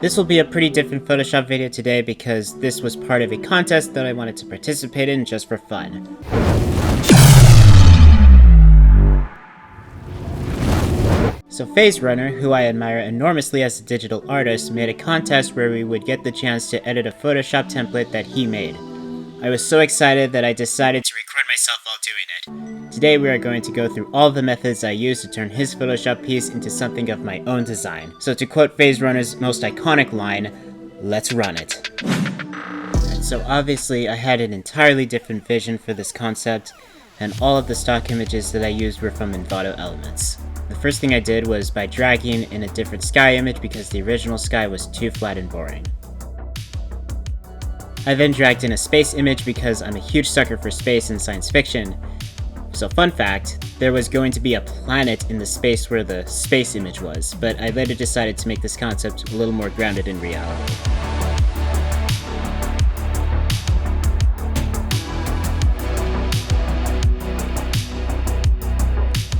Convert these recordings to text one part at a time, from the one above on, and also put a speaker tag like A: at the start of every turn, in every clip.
A: This will be a pretty different Photoshop video today because this was part of a contest that I wanted to participate in just for fun. So Phase Runner, who I admire enormously as a digital artist, made a contest where we would get the chance to edit a Photoshop template that he made. I was so excited that I decided to record myself while doing it. Today we are going to go through all the methods I used to turn his Photoshop piece into something of my own design. So to quote Phase Runner's most iconic line, let's run it. So obviously I had an entirely different vision for this concept, and all of the stock images that I used were from Envato Elements. The first thing I did was by dragging in a different sky image because the original sky was too flat and boring. I then dragged in a space image because I'm a huge sucker for space and science fiction. So fun fact, there was going to be a planet in the space where the space image was, but I later decided to make this concept a little more grounded in reality.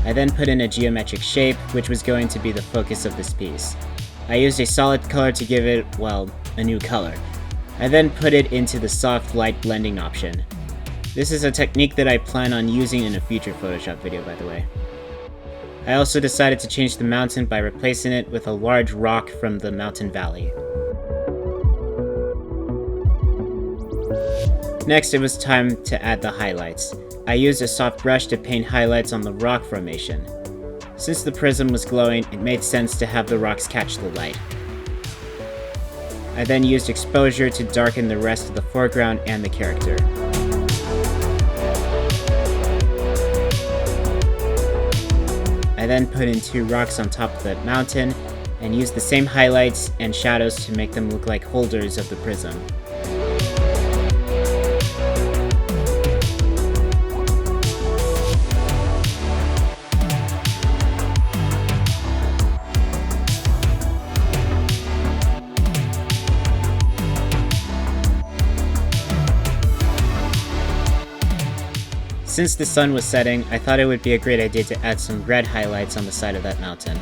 A: I then put in a geometric shape, which was going to be the focus of this piece. I used a solid color to give it, well, a new color. I then put it into the soft light blending option. This is a technique that I plan on using in a future Photoshop video, by the way. I also decided to change the mountain by replacing it with a large rock from the mountain valley. Next, it was time to add the highlights. I used a soft brush to paint highlights on the rock formation. Since the prism was glowing, it made sense to have the rocks catch the light. I then used exposure to darken the rest of the foreground and the character. I then put in two rocks on top of the mountain and used the same highlights and shadows to make them look like holders of the prism. Since the sun was setting, I thought it would be a great idea to add some red highlights on the side of that mountain.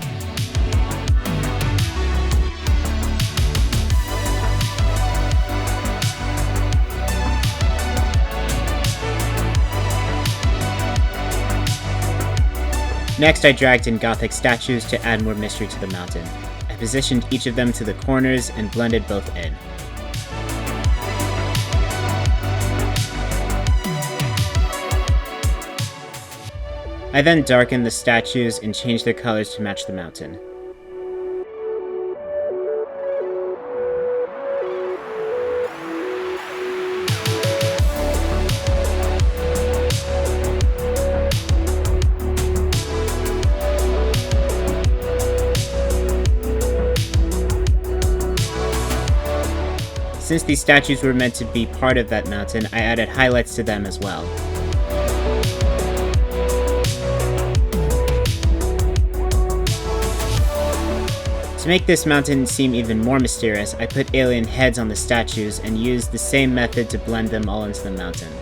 A: Next, I dragged in Gothic statues to add more mystery to the mountain. I positioned each of them to the corners and blended both in. I then darkened the statues and changed their colors to match the mountain. Since these statues were meant to be part of that mountain, I added highlights to them as well. To make this mountain seem even more mysterious, I put alien heads on the statues and used the same method to blend them all into the mountain.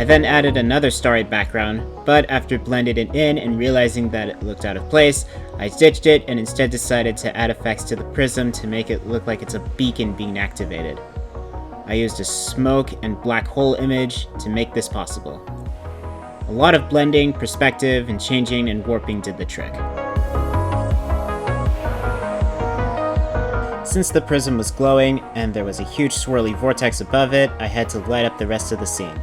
A: I then added another starry background, but after blending it in and realizing that it looked out of place, I ditched it and instead decided to add effects to the prism to make it look like it's a beacon being activated. I used a smoke and black hole image to make this possible. A lot of blending, perspective, and changing and warping did the trick. Since the prism was glowing and there was a huge swirly vortex above it, I had to light up the rest of the scene.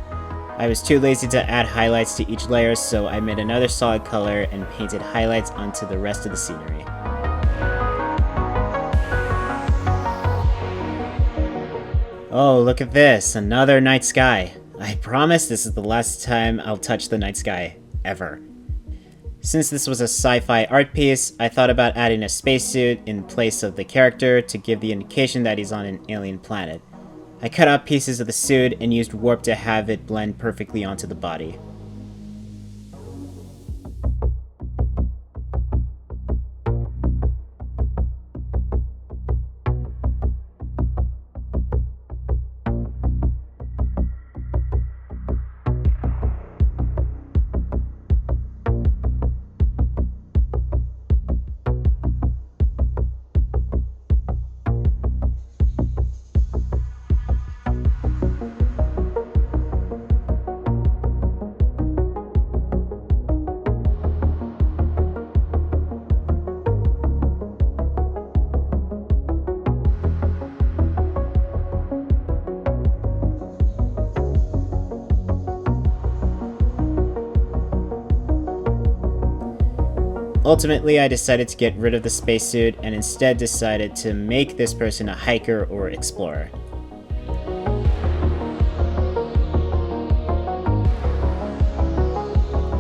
A: I was too lazy to add highlights to each layer, so I made another solid color and painted highlights onto the rest of the scenery. Oh, look at this, another night sky. I promise this is the last time I'll touch the night sky, ever. Since this was a sci-fi art piece, I thought about adding a spacesuit in place of the character to give the indication that he's on an alien planet. I cut out pieces of the suit and used warp to have it blend perfectly onto the body. Ultimately, I decided to get rid of the spacesuit and instead decided to make this person a hiker or explorer.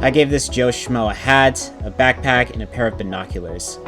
A: I gave this Joe Schmo a hat, a backpack, and a pair of binoculars.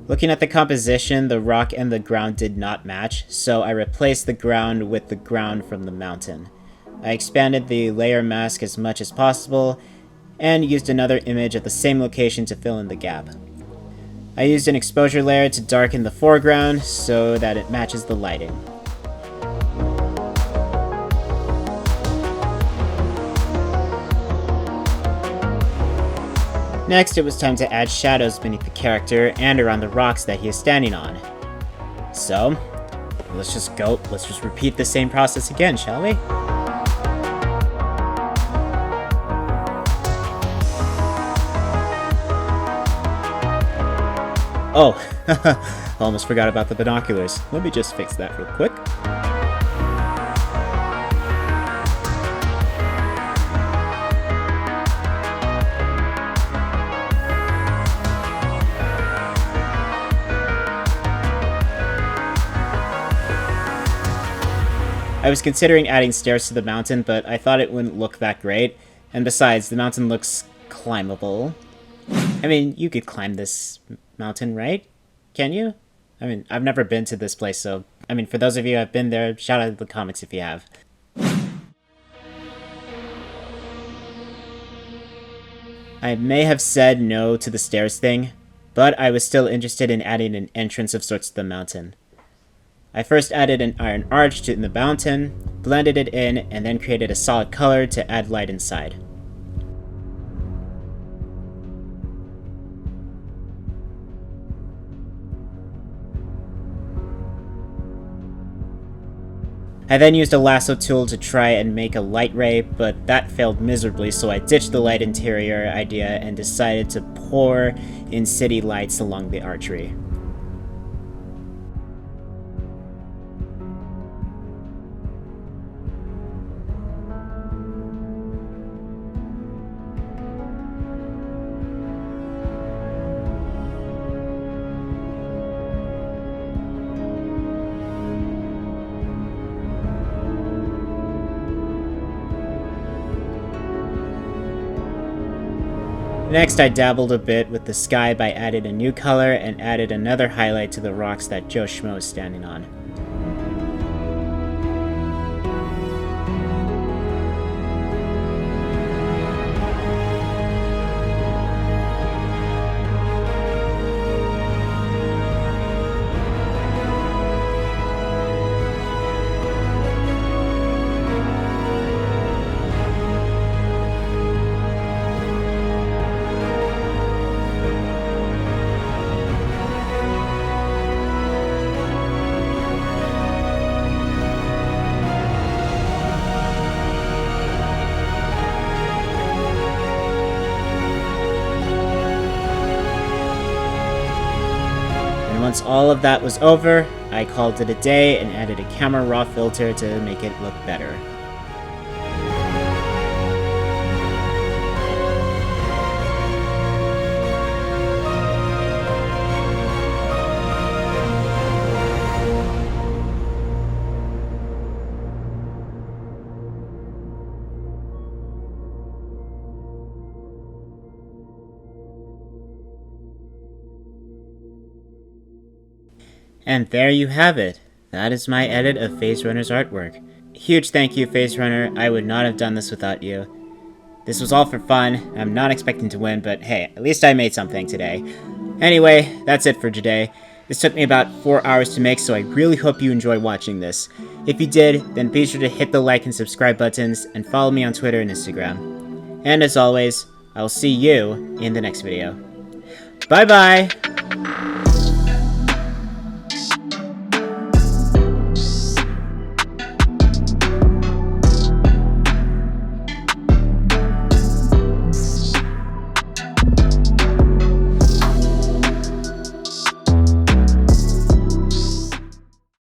A: Looking at the composition, the rock and the ground did not match, so I replaced the ground with the ground from the mountain. I expanded the layer mask as much as possible, and used another image at the same location to fill in the gap. I used an exposure layer to darken the foreground so that it matches the lighting. Next, it was time to add shadows beneath the character and around the rocks that he is standing on. So, let's just repeat the same process again, shall we? Oh, almost forgot about the binoculars. Let me just fix that real quick. I was considering adding stairs to the mountain, but I thought it wouldn't look that great, and besides, the mountain looks climbable. I mean, you could climb this mountain, right? Can you? I mean, I've never been to this place, so, I mean, for those of you who have been there, shout out in the comments if you have. I may have said no to the stairs thing, but I was still interested in adding an entrance of sorts to the mountain. I first added an iron arch in the mountain, blended it in, and then created a solid color to add light inside. I then used a lasso tool to try and make a light ray, but that failed miserably, so I ditched the light interior idea and decided to pour in city lights along the archery. Next, I dabbled a bit with the sky by adding a new color and added another highlight to the rocks that Joe Schmo is standing on. Once all of that was over, I called it a day and added a camera raw filter to make it look better. And there you have it. That is my edit of Phase Runner's artwork. Huge thank you, Phase Runner. I would not have done this without you. This was all for fun. I'm not expecting to win, but hey, at least I made something today. Anyway, that's it for today. This took me about 4 hours to make, so I really hope you enjoy watching this. If you did, then be sure to hit the like and subscribe buttons, and follow me on Twitter and Instagram. And as always, I will see you in the next video. Bye bye!